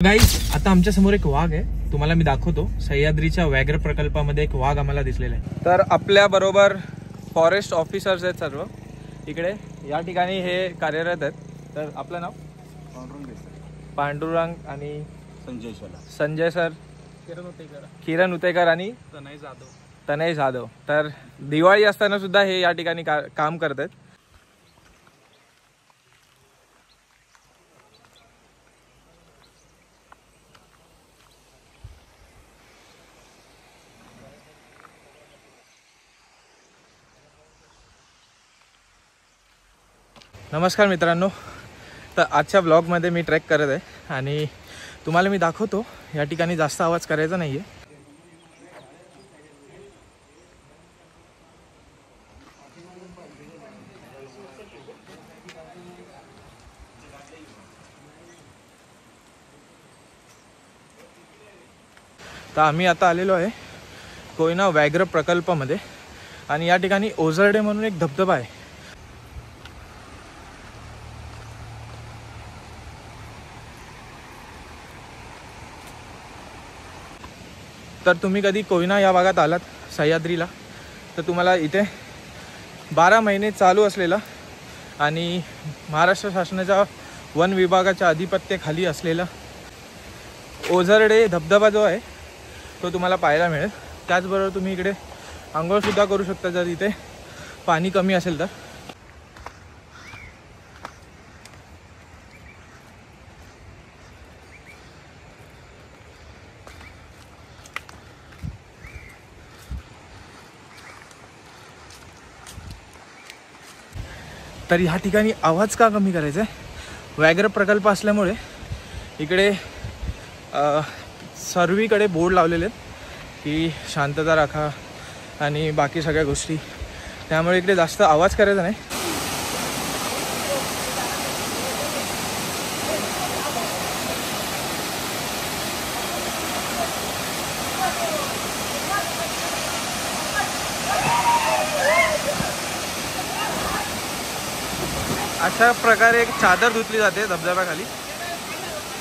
Guys आता आमच्या समोर एक वाघ आहे, तुम्हाला मी दाखवतो. सह्याद्रीच्या व्याघ्र प्रकल्पामध्ये एक वाघ आम्हाला दिसलेला आहे. तर आपल्या बरोबर फॉरेस्ट ऑफिसर्स आहेत सर्व इकडे या ठिकाणी हे कार्यरत आहेत. तर आपलं नाव? पांडुरंग आणि संजय सर, किरण उतेकर आणि तनय जाधव. तर दिवाळी असताना सुद्धा हे या ठिकाणी काम करत आहेत. नमस्कार मित्रांनो, तर आजच्या ब्लॉगमध्ये मी ट्रेक करत आहे आणि तुम्हाला मी दाखवतो. या ठिकाणी जास्त आवाज करायचा नाही आहे. तर आम्ही आता आलेलो आहे कोयना व्याघ्र प्रकल्पामध्ये आणि या ठिकाणी ओझरडे म्हणून एक धबधबा आहे. तर तुम्ही कधी कोयना या भागात आलात सह्याद्रीला तर तुम्हाला इथे 12 महिने चालू असलेला आणि महाराष्ट्र शासनाच्या वन विभागाच्या अधिपत्याखाली असलेला ओझरडे धबधबा जो आहे तो तुम्हाला पाहायला मिळेल. त्याचबरोबर तुम्ही इकडे आंघोळसुद्धा करू शकता जर इथे पाणी कमी असेल तर. तर ह्या ठिकाणी आवाज का कमी करायचा आहे? व्याघ्र प्रकल्प असल्यामुळे इकडे सर्वीकडे बोर्ड लावलेले आहेत की शांतता राखा आणि बाकी सगळ्या गोष्टी. त्यामुळे इकडे जास्त आवाज करायचा नाही. अशा प्रकारे एक चादर धुतली जाते धबधब्याखाली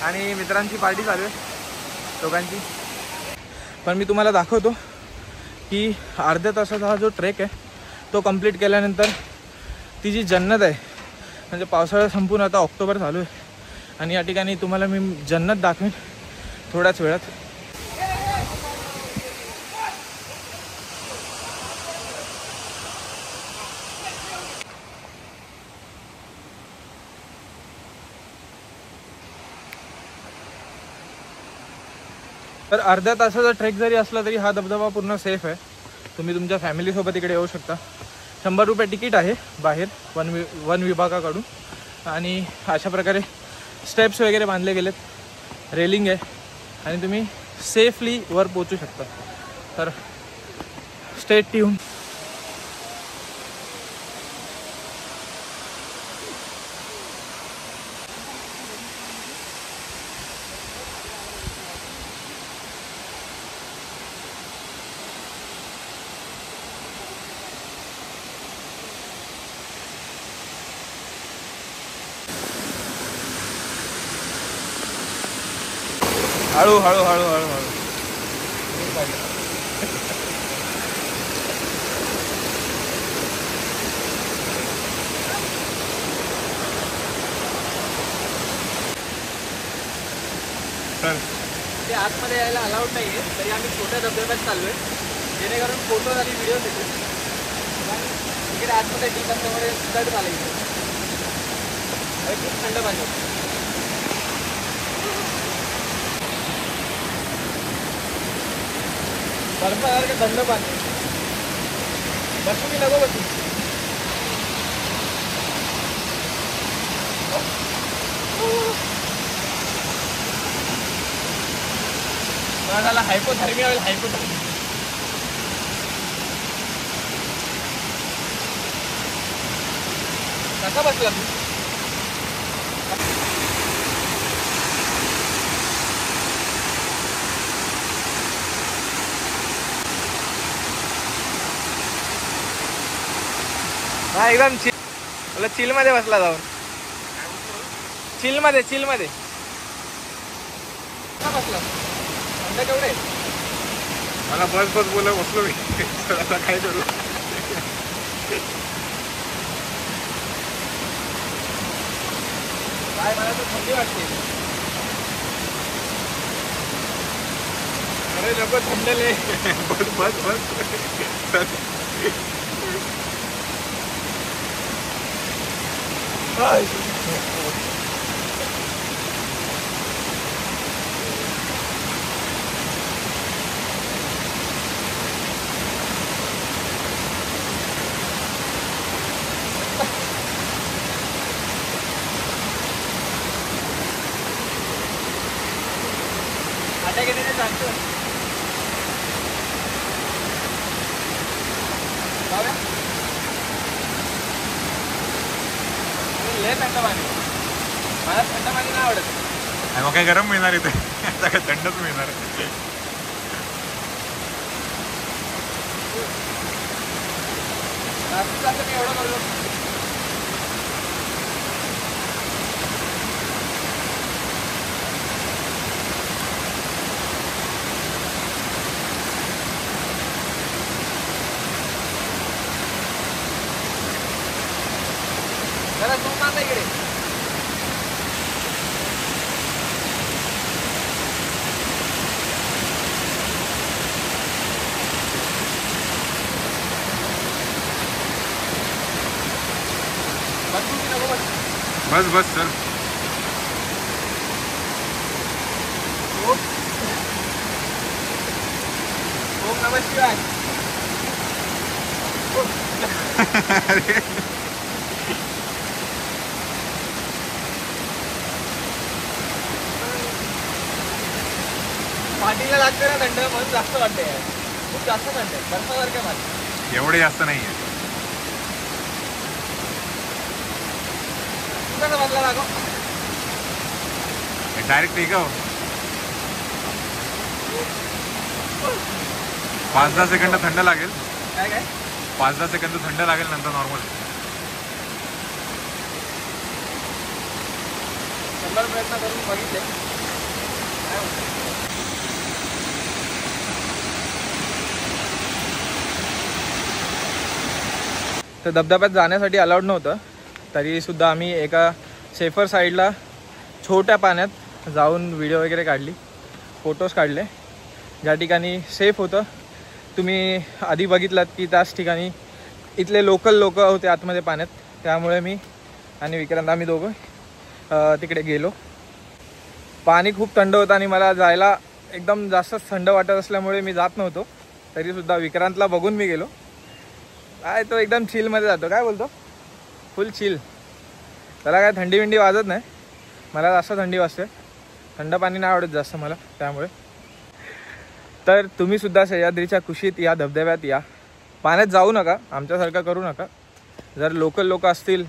आणि मित्रांची पार्टी चालू आहे दोघांची. पण मी तुम्हाला दाखवतो की अर्ध्या तासाचा हा जो ट्रेक आहे तो कंप्लीट केल्यानंतर ती जी जन्नत आहे, म्हणजे पावसाळा संपून आता ऑक्टोबर चालू आहे आणि या ठिकाणी तुम्हाला मी जन्नत दाखवेन थोड्याच वेळात. तर अर्ध्या तासाचा ट्रेक जरी असला तरी हा धबधबा पूर्ण सेफ आहे. तुम्ही तुमच्या फॅमिलीसोबत इकडे येऊ शकता. 100 रुपये तिकीट आहे बाहेर वन विभागाकडून आणि अशा प्रकारे स्टेप्स वगैरे बांधले गेलेत, रेलिंग आहे आणि तुम्ही सेफली वर पोहोचू शकता. तर स्टे ट्यून. हळू हळू हळू हळू हळू. ते आतमध्ये यायला अलाउड नाही आहे, तरी आम्ही छोट्या धबधब्यात चालू आहे जेणेकरून फोटोज आणि व्हिडिओ येतील. इकडे आतमध्ये डीप असल्यामुळे स्टड झालं इथे. खूप थंड पाहिजे. बर्फासारखं थंड पाणी. बसू की नको बसू? मला हायपोथर्मिया होईल. हायपोथर्मिया कसा बसला तू? हा एकदम चिल मध्ये बसला जाऊन. चिल मध्ये बसला थंड केवढे मला बस बस बोला बसलो मी आता काय करू काय मला तर थंडी वाटते अरे नको थंडले बस बस बस आता किती ते सांगतो लय थंड पाणी मला थंड पाणी नाही आवडत मग काय गरम मिळणार इथे आता काय थंडच मिळणार जास्तीत जास्त मी एवढं बोललो जरा झूम मारता इकडे बस बस चल ओम नमः शिवाय पाठीला लागते ना थंड म्हणून जास्त वाटते खूप जास्त थंड आहे बर्फासारखे माझे एवढे जास्त नाहीये तुझा बदला लागो डायरेक्ट ठीक आहे 5-10 सेकंद थंड लागेल काय काय 5-10 सेकंद थंड लागेल नंतर नॉर्मल 100 प्रयत्न करून बघितले काय होतं तर धबधब्यात जाण्यासाठी अलाउड नव्हतं तरीसुद्धा आम्ही एका सेफर साईडला छोट्या पाण्यात जाऊन व्हिडिओ वगैरे काढली फोटोज काढले ज्या ठिकाणी सेफ होतं तुम्ही आधी बघितलात की त्याच ठिकाणी इथले लोकल लोक होते आतमध्ये पाण्यात त्यामुळे मी आणि विक्रांत आम्ही दोघं तिकडे गेलो पाणी खूप थंड होतं आणि मला जायला एकदम जास्तच थंड वाटत असल्यामुळे मी जात नव्हतो तरीसुद्धा विक्रांतला बघून मी गेलो काय तो एकदम चिलमध्ये जातो काय बोलतो फुल चिल त्याला काय थंडी विंडी वाजत नाही मला जास्त थंडी वाजते थंड पाणी नाही आवडत जास्त मला त्यामुळे तर तुम्हीसुद्धा सह्याद्रीच्या कुशीत या धबधब्यात या पाण्यात जाऊ नका आमच्यासारखं करू नका जर लोकल लोक असतील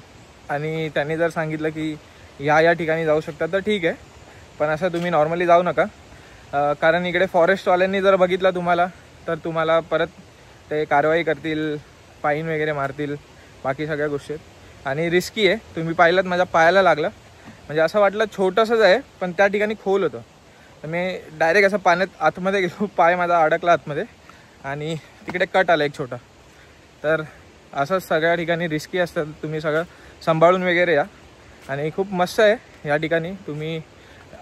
आणि त्यांनी जर सांगितलं की या ठिकाणी जाऊ शकता तर ठीक आहे पण असं तुम्ही नॉर्मली जाऊ नका कारण इकडे फॉरेस्टवाल्यांनी जर बघितलं तुम्हाला तर तुम्हाला परत ते कारवाई करतील फाईन वगैरे मारतील बाकी सगळ्या गोष्टी आहेत आणि रिस्की आहे तुम्ही पाहिलात माझ्या पायाला लागलं म्हणजे असं वाटलं छोटंसंच आहे पण त्या ठिकाणी खोल होतं तर मी डायरेक्ट असं पाण्यात आतमध्ये गेलो पाय माझा अडकला आतमध्ये आणि तिकडे कट आला एक छोटा तर असंच सगळ्या ठिकाणी रिस्की असतं तुम्ही सगळं सांभाळून वगैरे या आणि खूप मस्त आहे या ठिकाणी तुम्ही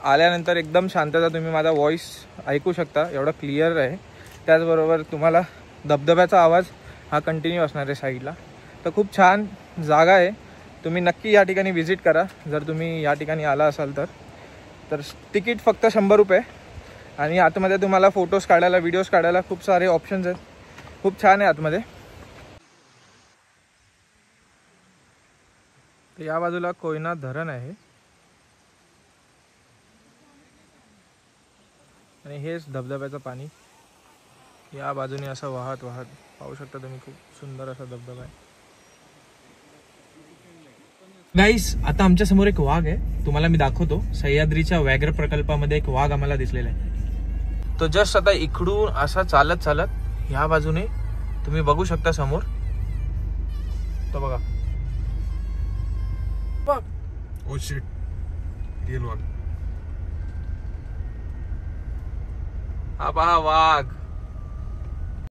आल्यानंतर एकदम शांतता तुम्ही माझा व्हॉईस ऐकू शकता एवढं क्लिअर आहे त्याचबरोबर तुम्हाला धबधब्याचा आवाज हा कंटिन्यू असणार आहे साईडला तर खूप छान जागा आहे तुम्ही नक्की या ठिकाणी व्हिजिट करा जर तुम्ही या ठिकाणी आला असाल तर तिकीट फक्त 100 रुपये आणि आतमध्ये तुम्हाला फोटोज काढायला व्हिडिओज काढायला खूप सारे ऑप्शन्स आहेत खूप छान आहे आतमध्ये तर या बाजूला कोयना धरण आहे आणि हेच धबधब्याचं पाणी या बाजूने असं वाहत वाहत पाहू शकता तुम्ही खूप सुंदर असा धबधबा आहे गाईस आता आमच्या समोर एक वाघ आहे तुम्हाला मी दाखवतो सह्याद्रीच्या व्याघ्र प्रकल्पामध्ये एक वाघ आम्हाला दिसलेला आहे तो जस्ट आता इकडून असा चालत चालत ह्या बाजूने तुम्ही बघू शकता समोर तो बघा ओ शिट रिअल वाघ हा पहा वाघ.